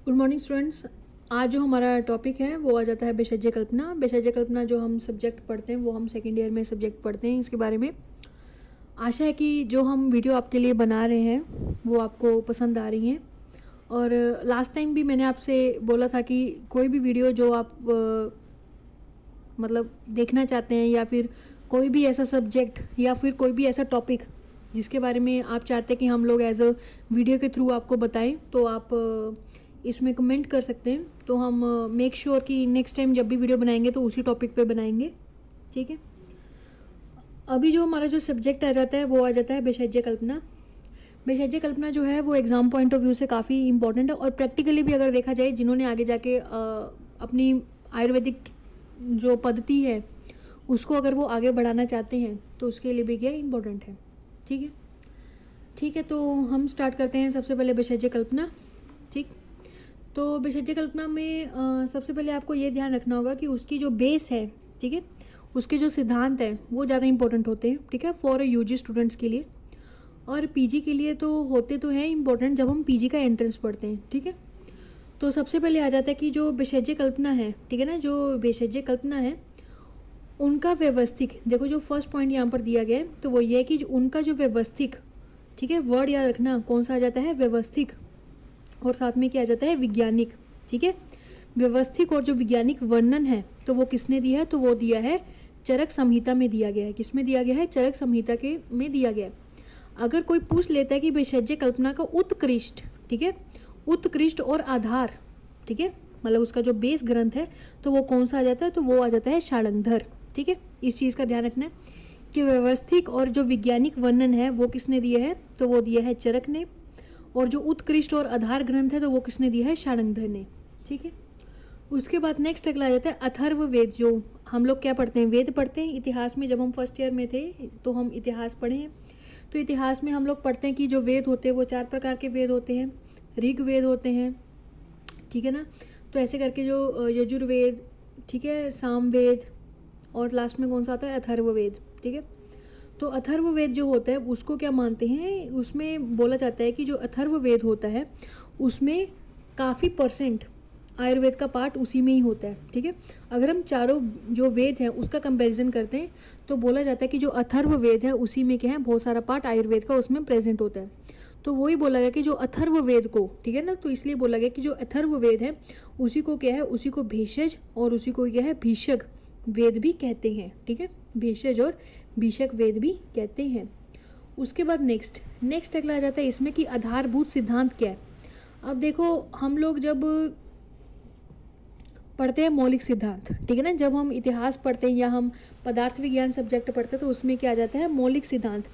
Good morning students. आज जो हमारा टॉपिक है वो आ जाता है भेषज कल्पना। भेषज कल्पना जो हम सब्जेक्ट पढ़ते हैं वो हम सेकेंड ईयर में सब्जेक्ट पढ़ते हैं। इसके बारे में आशा है कि जो हम वीडियो आपके लिए बना रहे हैं वो आपको पसंद आ रही हैं। और लास्ट टाइम भी मैंने आपसे बोला था कि कोई भी वीडियो जो आप मतलब देखना चाहते हैं या फिर कोई भी ऐसा सब्जेक्ट या फिर कोई भी ऐसा टॉपिक जिसके बारे में आप चाहते हैं कि हम लोग एज अ वीडियो के थ्रू आपको बताएं, तो आप इसमें कमेंट कर सकते हैं। तो हम मेक श्योर कि नेक्स्ट टाइम जब भी वीडियो बनाएंगे तो उसी टॉपिक पे बनाएंगे। ठीक है, अभी जो हमारा जो सब्जेक्ट आ जाता है वो आ जाता है भेषज कल्पना। भेषज कल्पना जो है वो एग्जाम पॉइंट ऑफ व्यू से काफ़ी इंपॉर्टेंट है और प्रैक्टिकली भी अगर देखा जाए, जिन्होंने आगे जाके अपनी आयुर्वेदिक जो पद्धति है उसको अगर वो आगे बढ़ाना चाहते हैं तो उसके लिए भी क्या इम्पोर्टेंट है। ठीक है, ठीक है, तो हम स्टार्ट करते हैं सबसे पहले भेषज कल्पना। ठीक, तो भेषज कल्पना में सबसे पहले आपको ये ध्यान रखना होगा कि उसकी जो बेस है, ठीक है, उसके जो सिद्धांत है वो ज़्यादा इंपॉर्टेंट होते हैं। ठीक है, फॉर यूजी स्टूडेंट्स के लिए और पीजी के लिए तो होते तो हैं इंपॉर्टेंट जब हम पीजी का एंट्रेंस पढ़ते हैं। ठीक है, तो सबसे पहले आ जाता है कि जो भेषज कल्पना है, ठीक है ना, जो भेषज कल्पना है उनका व्यवस्थिक, देखो जो फर्स्ट पॉइंट यहाँ पर दिया गया है तो वो ये है कि उनका जो व्यवस्थिक, ठीक है, वर्ड याद रखना कौन सा आ जाता है, व्यवस्थिक, और साथ में क्या आ जाता है, वैज्ञानिक। ठीक है, व्यवस्थिक और जो वैज्ञानिक वर्णन है तो वो किसने दिया है, तो वो दिया है चरक संहिता में दिया गया है। किसमें दिया गया है, चरक संहिता के में दिया गया है। अगर कोई पूछ लेता है कि भेषज कल्पना का उत्कृष्ट, ठीक है, उत्कृष्ट और आधार, ठीक है, मतलब उसका जो बेस ग्रंथ है तो वो कौन सा आ जाता है, तो वो आ जाता है षडांगधर। ठीक है, इस चीज़ का ध्यान रखना है कि व्यवस्थिक और जो वैज्ञानिक वर्णन है वो किसने दिया है, तो वो दिया है चरक ने, और जो उत्कृष्ट और आधार ग्रंथ है तो वो किसने दिया है, षडांगधर ने। ठीक है, उसके बाद नेक्स्ट अगला आ जाता है अथर्ववेद। जो हम लोग क्या पढ़ते हैं, वेद पढ़ते हैं। इतिहास में जब हम फर्स्ट ईयर में थे तो हम इतिहास पढ़े हैं। तो इतिहास में हम लोग पढ़ते हैं कि जो वेद होते हैं वो 4 प्रकार के वेद होते हैं। ऋग्वेद होते हैं, ठीक है ना, तो ऐसे करके जो यजुर्वेद, ठीक है, सामवेद, और लास्ट में कौन सा आता है, अथर्ववेद। ठीक है, तो अथर्ववेद जो होता है उसको क्या मानते हैं, उसमें बोला जाता है कि जो अथर्ववेद होता है उसमें काफ़ी परसेंट आयुर्वेद का पार्ट उसी में ही होता है। ठीक है, अगर हम चारों जो वेद हैं उसका कंपैरिजन करते हैं तो बोला जाता है कि जो अथर्ववेद है उसी में क्या है, बहुत सारा पार्ट आयुर्वेद का उसमें प्रेजेंट होता है। तो वही बोला गया कि जो अथर्ववेद को, ठीक है ना, तो इसलिए बोला गया कि जो अथर्ववेद है उसी को क्या है, उसी को भेषज और उसी को क्या है, भीषक वेद भी कहते हैं। ठीक है, भेषज और भीषक वेद भी कहते हैं। उसके बाद नेक्स्ट अगला आ जाता है इसमें कि आधारभूत सिद्धांत क्या है। अब देखो हम लोग जब पढ़ते हैं मौलिक सिद्धांत, ठीक है ना, जब हम इतिहास पढ़ते हैं या हम पदार्थ विज्ञान सब्जेक्ट पढ़ते हैं तो उसमें क्या आ जाता है, मौलिक सिद्धांत,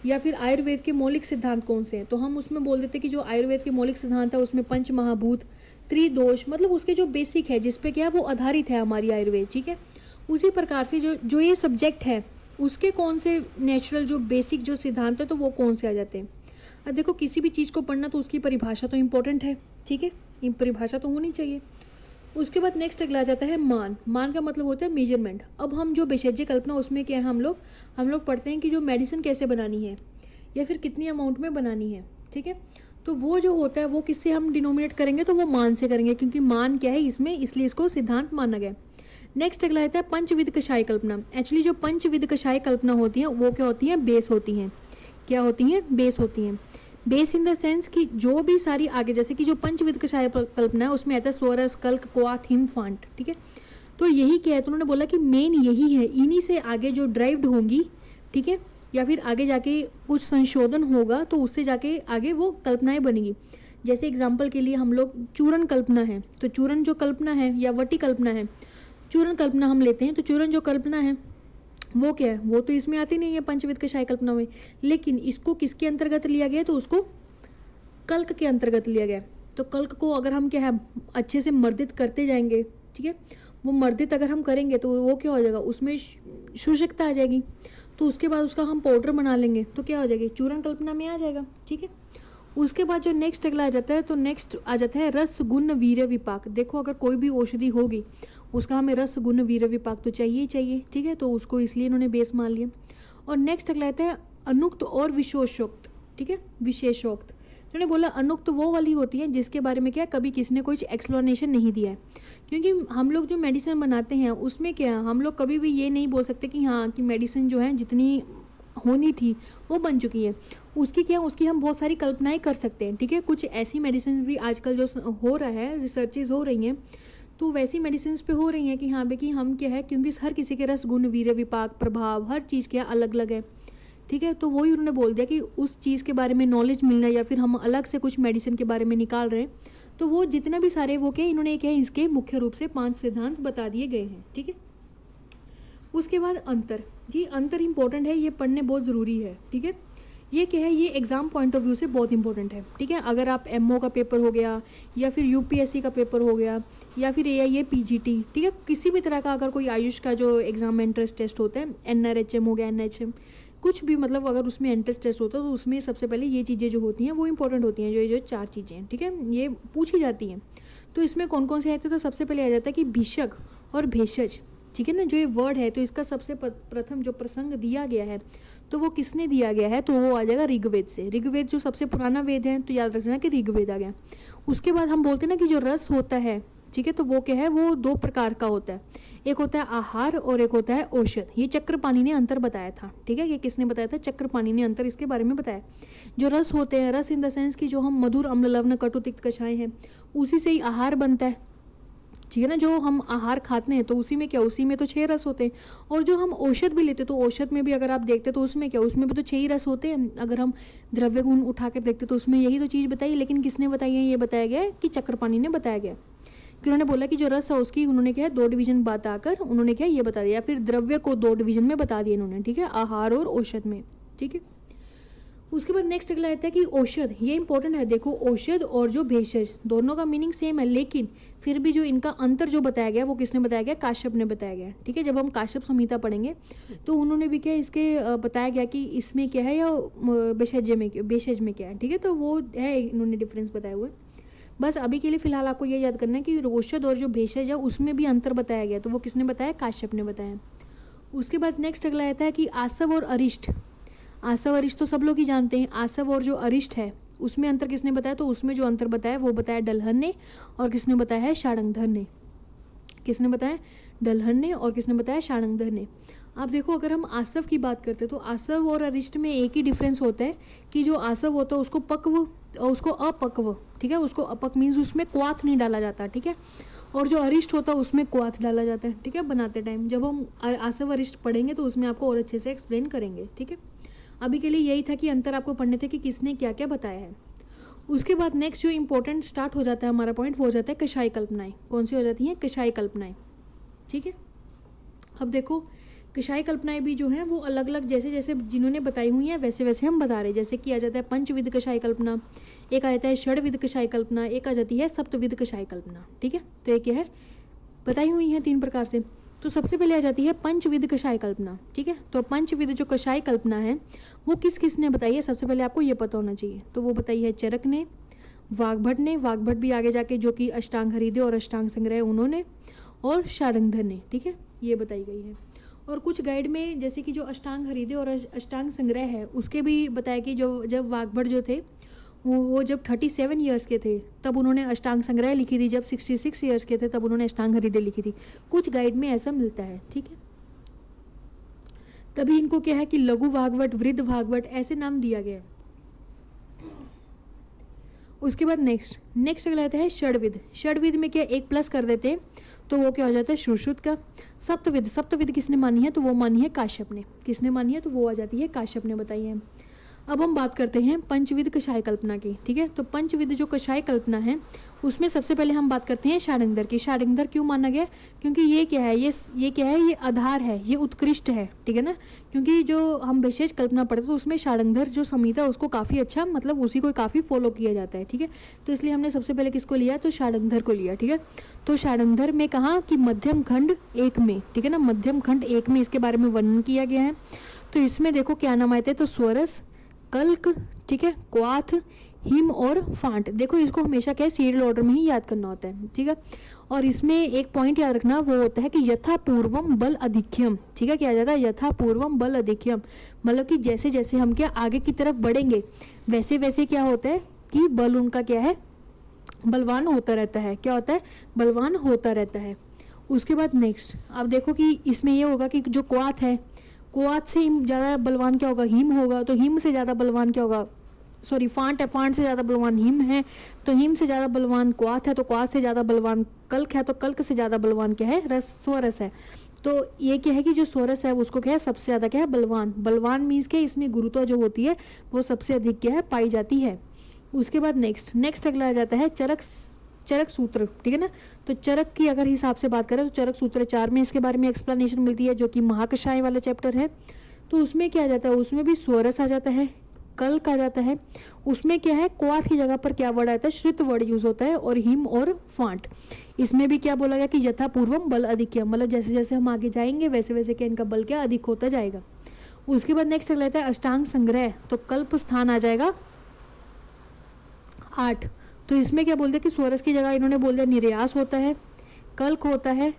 या फिर आयुर्वेद के मौलिक सिद्धांत कौन से हैं, तो हम उसमें बोल देते हैं कि जो आयुर्वेद के मौलिक सिद्धांत है उसमें पंच महाभूत, त्रिदोष, मतलब उसके जो बेसिक है जिसपे क्या वो आधारित है हमारी आयुर्वेद। ठीक है, उसी प्रकार से जो ये सब्जेक्ट है उसके कौन से नेचुरल जो बेसिक जो सिद्धांत है तो वो कौन से आ जाते हैं। अब देखो किसी भी चीज़ को पढ़ना तो उसकी परिभाषा तो इम्पोर्टेंट है। ठीक है, ये परिभाषा तो होनी चाहिए। उसके बाद नेक्स्ट अगला आ जाता है मान का मतलब होता है मेजरमेंट। अब हम जो भेषज कल्पना उसमें क्या है, हम लोग पढ़ते हैं कि जो मेडिसिन कैसे बनानी है या फिर कितनी अमाउंट में बनानी है। ठीक है, तो वो जो होता है वो किससे हम डिनोमिनेट करेंगे, तो वो मान से करेंगे, क्योंकि मान क्या है इसमें, इसलिए इसको सिद्धांत माना गया। नेक्स्ट अगला आता है पंचविध कषाय कल्पना। एक्चुअली जो पंचविध कषाय कल्पना होती है वो क्या होती है, बेस होती हैं। क्या होती हैं, बेस होती हैं। बेस इन द सेंस कि जो भी सारी आगे, जैसे कि जो पंचविध कषाय कल्पना है उसमें आता है स्वरस, कल्क, क्वाथ, हिम, फांट। ठीक है, तो यही क्या है, तो उन्होंने बोला कि मेन यही है, इन्हीं से आगे जो ड्राइव्ड होंगी, ठीक है, या फिर आगे जाके कुछ संशोधन होगा तो उससे जाके आगे वो कल्पनाएं बनेगी। जैसे एग्जाम्पल के लिए हम लोग चूरन कल्पना है, तो चूरन जो कल्पना है या वटी कल्पना है, चूरन कल्पना हम लेते हैं तो चूरन जो कल्पना है वो क्या है, वो तो इसमें आती नहीं है पंचविध कषाय कल्पना में, लेकिन इसको किसके अंतर्गत लिया गया, तो उसको कल्क के अंतर्गत लिया गया। तो कल्क को अगर हम क्या है अच्छे से मर्दित करते जाएंगे, ठीक है, वो मर्दित अगर हम करेंगे तो वो क्या हो जाएगा, उसमें शुष्कता आ जाएगी, तो उसके बाद उसका हम पाउडर बना लेंगे तो क्या हो जाएगी, चूरन कल्पना में आ जाएगा। ठीक है, उसके बाद जो नेक्स्ट अगला आ जाता है तो नेक्स्ट आ जाता है रस गुण वीर्य विपाक। देखो अगर कोई भी औषधि होगी उसका हमें रस गुण वीर्य विपाक तो चाहिए ही चाहिए। ठीक है, तो उसको इसलिए इन्होंने बेस मान लिया। और नेक्स्ट अगला आता है अनुक्त और विशेषोक्त। ठीक है, विशेषोक्त, उन्होंने बोला अनुक्त वो वाली होती है जिसके बारे में क्या कभी किसी ने कुछ एक्सप्लेनेशन नहीं दिया है, क्योंकि हम लोग जो मेडिसिन बनाते हैं उसमें क्या हम लोग कभी भी ये नहीं बोल सकते कि हाँ कि मेडिसिन जो है जितनी होनी थी वो बन चुकी है। उसकी क्या उसकी हम बहुत सारी कल्पनाएं कर सकते हैं, ठीक है। कुछ ऐसी मेडिसिन भी आजकल जो हो रहा है, रिसर्चेज हो रही हैं, तो वैसी मेडिसिन पे हो रही हैं कि हाँ भाई कि हम क्या है, क्योंकि हर किसी के रस गुण वीर्य विपाक प्रभाव हर चीज़ क्या अलग अलग है, ठीक है। तो वही उन्होंने बोल दिया कि उस चीज़ के बारे में नॉलेज मिलना या फिर हम अलग से कुछ मेडिसिन के बारे में निकाल रहे हैं, तो वो जितना भी सारे वो क्या इन्होंने क्या इसके मुख्य रूप से 5 सिद्धांत बता दिए गए हैं, ठीक है। उसके बाद अंतर, जी अंतर इंपॉर्टेंट है, ये पढ़ने बहुत ज़रूरी है, ठीक है। ये क्या है, ये एग्ज़ाम पॉइंट ऑफ व्यू से बहुत इंपॉर्टेंट है, ठीक है। अगर आप एमओ का पेपर हो गया या फिर यूपीएससी का पेपर हो गया या फिर एआईए पीजीटी, ठीक है, किसी भी तरह का अगर कोई आयुष का जो एग्ज़ाम में एंट्रेंस टेस्ट होता है, एनआरएचएम हो गया, एनएचएम, कुछ भी मतलब अगर उसमें एंट्रेंस टेस्ट होता है तो उसमें सबसे पहले ये चीज़ें जो होती हैं वो इंपॉर्टेंट होती हैं, जो 4 चीज़ें हैं, ठीक है, ये पूछी जाती हैं। तो इसमें कौन कौन से आते हैं, तो सबसे पहले आ जाता है कि भिषक और भेषज, ठीक है ना। जो ये वर्ड है तो इसका सबसे प्रथम जो प्रसंग दिया गया है तो वो किसने दिया गया है, तो वो आ जाएगा ऋग्वेद से। ऋग्वेद जो सबसे पुराना वेद है तो याद रखना कि ऋग्वेद आ गया। उसके बाद हम बोलते हैं ना कि जो रस होता है, ठीक है, तो वो क्या है, वो 2 प्रकार का होता है, एक होता है आहार और एक होता है औषध। ये चक्रपाणि ने अंतर बताया था, ठीक है। ये किसने बताया था, चक्रपाणि ने अंतर इसके बारे में बताया। जो रस होते हैं, रस इन द सेंस की जो हम मधुर अम्ल लवण कटु तिक्त कषाय हैं, उसी से ही आहार बनता है, ठीक है ना। जो हम आहार खाते हैं तो उसी में क्या, उसी में तो 6 रस होते हैं। और जो हम औषध भी लेते हैं तो औषध में भी अगर आप देखते तो उसमें क्या, उसमें भी तो 6 ही रस होते हैं। अगर हम द्रव्य गुण उठा कर देखते तो उसमें यही तो चीज़ बताई, लेकिन किसने बताई है, ये बताया गया है कि चक्रपाणि ने बताया गया, कि उन्होंने बोला कि जो रस है उसकी उन्होंने क्या है 2 डिवीजन बताकर उन्होंने क्या ये बता दिया, फिर द्रव्य को 2 डिवीजन में बता दिया इन्होंने, ठीक है, आहार और औषध में, ठीक है। उसके बाद नेक्स्ट अगला आता है कि औषध, ये इंपॉर्टेंट है, देखो औषध और जो भेषज दोनों का मीनिंग सेम है, लेकिन फिर भी जो इनका अंतर जो बताया गया वो किसने बताया गया, काश्यप ने बताया गया, ठीक है। जब हम काश्यप संहिता पढ़ेंगे तो उन्होंने भी क्या इसके बताया गया कि इसमें क्या है या भेषज में क्या है, ठीक है। तो वो है इन्होंने डिफरेंस बताए हुए। बस अभी के लिए फिलहाल आपको ये याद करना है कि औषध और जो भेषज है उसमें भी अंतर बताया गया, तो वो किसने बताया, काश्यप ने बताया। उसके बाद नेक्स्ट अगला आता है कि आसव और अरिष्ट। आसव अरिष्ट तो सब लोग ही जानते हैं, आसव और जो अरिष्ट है उसमें अंतर किसने बताया, तो उसमें जो अंतर बताया वो बताया डलहन ने, और किसने बताया है, शार्ंगधर ने। किसने बताया, डलहन ने, और किसने बताया, शार्ंगधर ने। आप देखो अगर हम आसव की बात करते हैं तो आसव और अरिष्ट में एक ही डिफरेंस होता है कि जो आसव होता है उसको पक्व और उसको अपक्व, ठीक है, उसको अपक मीन्स उसमें क्वाथ नहीं डाला जाता, ठीक है, और जो अरिष्ट होता है उसमें क्वाथ डाला जाता है, ठीक है, बनाते टाइम। जब हम आसव अरिष्ट पढ़ेंगे तो उसमें आपको और अच्छे से एक्सप्लेन करेंगे, ठीक है। अभी के लिए यही था कि अंतर आपको पढ़ने थे कि किसने क्या क्या बताया है। उसके बाद नेक्स्ट जो इंपॉर्टेंट स्टार्ट हो जाता है हमारा पॉइंट वो हो जाता है कषाय कल्पनाएं। कौन सी हो जाती हैं, कषाय कल्पनाएं, ठीक है। अब देखो कषाय कल्पनाएं भी जो हैं वो अलग अलग जैसे जैसे जिन्होंने बताई हुई हैं वैसे वैसे हम बता रहे हैं। जैसे कि आ जाता है पंचविध कषाय कल्पना, एक आ जाता है षडविध कषाय कल्पना, एक आ जाती है सप्तविध कषाय कल्पना, ठीक है। तो एक है बताई हुई है 3 प्रकार से। तो सबसे पहले आ जाती है पंचविध कषाय कल्पना, ठीक है। तो पंचविध जो कषाय कल्पना है वो किस किस ने बताई है, सबसे पहले आपको ये पता होना चाहिए। तो वो बताई है चरक ने, वाग्भट ने, वाग्भट भी आगे जाके जो कि अष्टांग हृदय और अष्टांग संग्रह उन्होंने, और शार्ंगधर ने, ठीक है, ये बताई गई है। और कुछ गाइड में जैसे कि जो अष्टांग हृदय और अष्टांग संग्रह है उसके भी बताया कि जो जब वाग्भट जो थे वो जब 37 ईयर्स के थे तब उन्होंने अष्टांग संग्रह लिखी थी, जब 66 ईयर्स के थे तब उन्होंने अष्टांग हृदय लिखी थी। कुछ गाइड में ऐसा मिलता है, ठीक है। तभी इनको क्या है कि लघु भागवत, वृद्ध भागवत ऐसे नाम दिया गया। उसके बाद नेक्स्ट अगला आता है षडविध। षडविध में क्या 1 प्लस कर देते हैं तो वो क्या हो जाता है श्रुश्रुत का। सप्तविध किसने मानी है, तो वो मानी है काश्यप ने। किसने मानी है, तो वो आ जाती है काश्यप ने बताई है। अब हम बात करते हैं पंचविध कषाय कल्पना की, ठीक है। तो पंचविध जो कषाय कल्पना है उसमें सबसे पहले हम बात करते हैं शार्ंगधर की। शार्ंगधर क्यों माना गया, क्योंकि ये क्या है, ये क्या है, ये आधार है, ये उत्कृष्ट है, ठीक है ना। क्योंकि जो हम विशेष कल्पना पढ़ते तो उसमें शार्ंगधर जो संहिता उसको काफ़ी अच्छा मतलब उसी को काफ़ी फॉलो किया जाता है, ठीक है। तो इसलिए हमने सबसे पहले किसको लिया, तो शार्ंगधर को लिया, ठीक है। तो शार्ंगधर में कहा कि मध्यम खंड 1 में, ठीक है ना, मध्यम खंड 1 में इसके बारे में वर्णन किया गया है। तो इसमें देखो क्या नाम आते हैं, तो स्वरस, कल्क, ठीक है, क्वाथ, हिम और फांट। देखो इसको हमेशा क्या सीरियल ऑर्डर में ही याद करना होता है, ठीक है। और इसमें एक पॉइंट याद रखना वो होता है कि यथा पूर्वम बल अधिक्यम, ठीक है। क्या आ जाता है, यथा पूर्वम बल अधिक्यम, मतलब कि जैसे जैसे हम क्या आगे की तरफ बढ़ेंगे वैसे वैसे क्या होता है कि बल उनका क्या है, बलवान होता रहता है। क्या होता है, बलवान होता रहता है। उसके बाद नेक्स्ट आप देखो कि इसमें ये होगा कि जो क्वाथ है, क्वाथ से ज़्यादा बलवान क्या होगा, हिम होगा। तो हिम से ज़्यादा बलवान क्या होगा, सॉरी फांट है, फांट से ज़्यादा बलवान हिम है, तो हिम से ज़्यादा बलवान क्वाथ है, तो क्वाथ से ज़्यादा बलवान कल्क है, तो कल्क से ज़्यादा बलवान क्या है, रस स्वरस है। तो ये क्या है कि जो स्वरस है उसको क्या है, सबसे ज़्यादा क्या है, बलवान। बलवान मीन्स क्या, इसमें गुरुत्व जो होती है वो सबसे अधिक क्या है, पाई जाती है। उसके बाद नेक्स्ट अगला आ जाता है चरक सूत्र, ठीक है ना। तो चरक की अगर हिसाब से बात करें तो चरक सूत्र 4 में इसके बारे में एक्सप्लेनेशन मिलती है, जो कि महाकषाय वाला चैप्टर है। तो उसमें क्या आ जाता है, उसमें भी स्वरस आ जाता है, कल्क आ जाता है। उसमें क्या है, क्वाथ की जगह पर क्या वर्ड आता है, श्रुत वर्ड यूज होता है, और हिम और फांट। इसमें भी क्या बोला गया कि यथा पूर्वम बल अधिक्यम, मतलब जैसे जैसे हम आगे जाएंगे वैसे वैसे क्या इनका बल क्या अधिक होता जाएगा। उसके बाद नेक्स्ट लेता है अष्टांग संग्रह। तो कल्प स्थान आ जाएगा 8। तो इसमें क्या बोलते हैं कि स्वरस की जगह इन्होंने बोल दिया निर्यास होता है, कल्क होता है,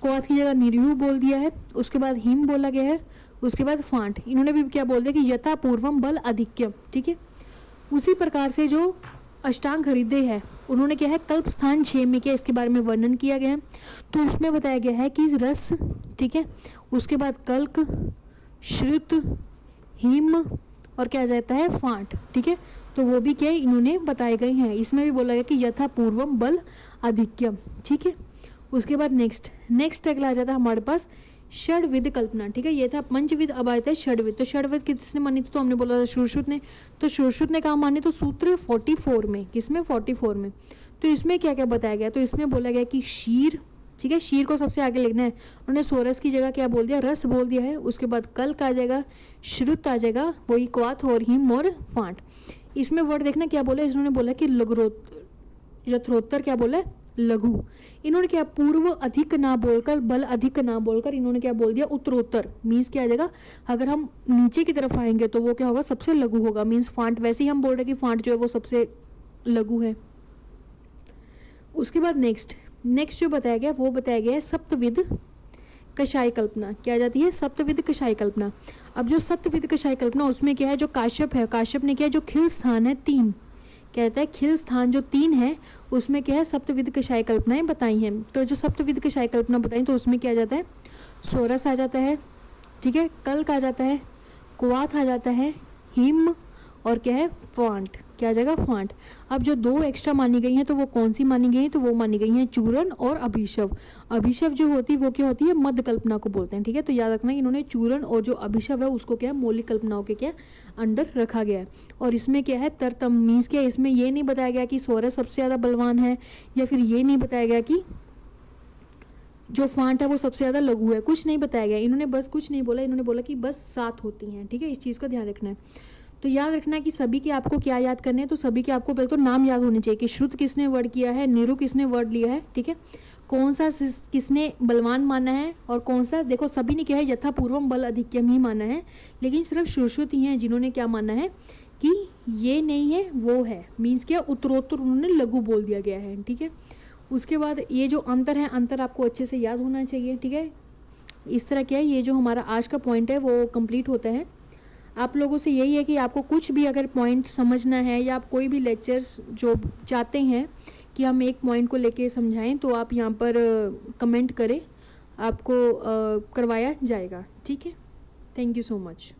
क्वाथ की जगह निर्यु बोल दिया है, उसके बाद हिम बोला गया है, उसके बाद फांट। इन्होंने भी क्या बोल दिया कि यथा पूर्वम बल अधिक्यम, ठीक है। उसी प्रकार से जो अष्टांग हृदय है उन्होंने क्या है, कल्प स्थान 6 में क्या इसके बारे में वर्णन किया गया है। तो उसमें बताया गया है कि रस, ठीक है, उसके बाद कल्क, श्रुत, हिम और क्या आ जाता है, फांट, ठीक है। तो वो भी क्या इन्होंने बताए गए हैं। इसमें भी बोला गया कि यथा पूर्वम बल अधिक्यम, ठीक है। उसके बाद नेक्स्ट अगला आ जाता है हमारे पास षड्विध कल्पना, ठीक है। ये था पंचविध, अब आया था षड्विध। तो षड्विध किसने मानी थी, तो हमने बोला था सुश्रुत ने। तो सुश्रुत ने कहा मानी, तो सूत्र 44 में, किसमें, 44 में। तो इसमें क्या क्या बताया गया, तो इसमें बोला गया कि शीर, ठीक है, शीर को सबसे आगे लिखना है। उन्होंने सोरस की जगह क्या बोल दिया, रस बोल दिया है। उसके बाद कल्क आ जाएगा, श्रुत आ जाएगा, वही क्वाथ और हिम और फांट। इसमें वर्ड देखना क्या बोला, इन्होंने बोला कि यथोत्तर क्या बोला, लघु। इन्होंने क्या पूर्व अधिक ना बोलकर, बल अधिक ना बोलकर इन्होंने क्या बोल दिया, उत्तरोत्तर। मीन्स क्या आ जाएगा, अगर हम नीचे की तरफ आएंगे तो वो क्या होगा, सबसे लघु होगा। मीन्स फांट, वैसे ही हम बोल रहे हैं कि फांट जो है वो सबसे लघु है। उसके बाद नेक्स्ट जो बताया गया वो बताया गया है सप्तविध कषाय कल्पना। क्या आ जाती है, सप्तविध कषाय कल्पना। अब जो सप्तविध कषाय कल्पना उसमें क्या है, जो काश्यप है, काश्यप ने क्या, जो खिल स्थान है 3, कहता है खिल स्थान जो 3 है उसमें क्या है, सप्तविध कषाय कल्पनाएं बताई हैं। तो जो सप्तविध कषाय कल्पना बताई तो उसमें क्या आ जाता है, सोरस आ जाता है, ठीक है, कल्क आ जाता है, क्वाथ आ जाता है, हिम और क्या है, फांट। क्या आ जाएगा, फांट। अब जो 2 एक्स्ट्रा मानी गई हैं तो वो कौन सी मानी गई हैं, तो वो मानी गई हैं चूरण और अभिशव। अभिशव जो होती है वो क्या होती है, मध्य कल्पना को बोलते हैं, ठीक है। तो याद रखना इन्होंने चूरण और जो अभिशव है उसको क्या है, मौलिक कल्पनाओं के क्या अंडर रखा गया है। और इसमें क्या है, तरतम मीन्स क्या है, इसमें ये नहीं बताया गया कि सोरस सबसे ज़्यादा बलवान है, या फिर ये नहीं बताया गया कि जो फांट है वो सबसे ज़्यादा लघु है, कुछ नहीं बताया गया। इन्होंने बस कुछ नहीं बोला, इन्होंने बोला कि बस 7 होती हैं, ठीक है। इस चीज़ का ध्यान रखना है। तो याद रखना है कि सभी के आपको क्या याद करने हैं, तो सभी के आपको पहले तो नाम याद होने चाहिए कि श्रुत किसने वर्ड किया है, निरु किसने वर्ड लिया है, ठीक है, कौन सा किसने बलवान माना है और कौन सा, देखो सभी ने क्या है, यथा पूर्वम बल अधिक्यम ही माना है, लेकिन सिर्फ सुश्रुत ही हैं जिन्होंने क्या माना है कि ये नहीं है वो है। मीन्स क्या, उत्तरोत्तर उन्होंने लघु बोल दिया गया है, ठीक है। उसके बाद ये जो अंतर है, अंतर आपको अच्छे से याद होना चाहिए, ठीक है। इस तरह क्या है, ये जो हमारा आज का पॉइंट है वो कंप्लीट होता है। आप लोगों से यही है कि आपको कुछ भी अगर पॉइंट समझना है या आप कोई भी लेक्चर्स जो चाहते हैं कि हम एक पॉइंट को लेके समझाएं तो आप यहाँ पर कमेंट करें, आपको करवाया जाएगा, ठीक है। Thank you so much.